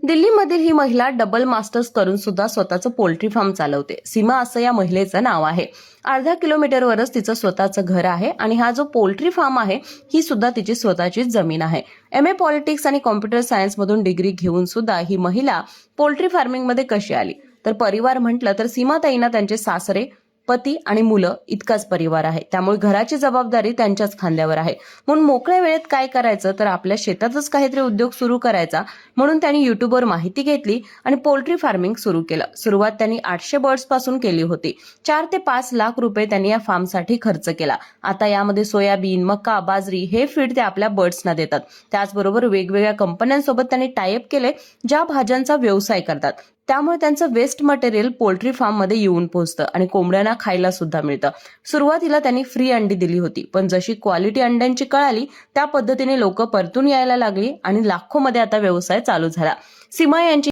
दिल्लीमधील ही महिला double masters करून सुद्धा स्वतःचं पोल्ट्री फार्म चालवते. सीमा असं या महिलेचं नाव आहे. अर्धा किलोमीटरवरच तिचं स्वतःचं घर आहे आणि हा जो पोल्ट्री फार्म आहे ही सुद्धा तिची स्वतःची जमीन आहे. MA पॉलिटिक्स आणि कॉम्प्युटर सायन्स मधून डिग्री घेऊन सुद्धा ही महिला पोल्ट्री फार्मिंग मध्ये कशी आली? तर परिवार म्हटलं तर सीमाताईंना त्यांचे सासरे, पती आणि मुलं इतकाच परिवार आहे. त्यामुळे घराची जबाबदारी त्यांच्याच खांद्यावर आहे. म्हणून मोकळ्या वेळेत काय करायचं तर आपल्या शेतातच काहीतरी उद्योग सुरू करायचा म्हणून त्यांनी युट्यूबवर माहिती घेतली आणि पोल्ट्री फार्मिंग सुरू केलं. सुरुवात त्यांनी 800 बर्ड्स पासून केली होती. 4 ते 5 लाख रुपये त्यांनी या फार्मसाठी खर्च केला. आता यामध्ये सोयाबीन, मका, बाजरी हे फीड ते आपल्या बर्ड्सना देतात. त्याचबरोबर वेगवेगळ्या कंपन्यांसोबत त्यांनी टायअप केले ज्या भाज्यांचा व्यवसाय करतात. त्यामुळे त्यांचं वेस्ट मटेरियल पोल्ट्री फार्म मध्ये येऊन पोहोचतं आणि कोंबड्यांना खायला सुद्धा मिळतं. सुरुवातीला त्यांनी फ्री अंडी दिली होती, पण जशी क्वालिटी अंड्यांची कळाली त्या पद्धतीने लोक परतून यायला लागली आणि लाखोमध्ये आता व्यवसाय चालू झाला. सीमा यांची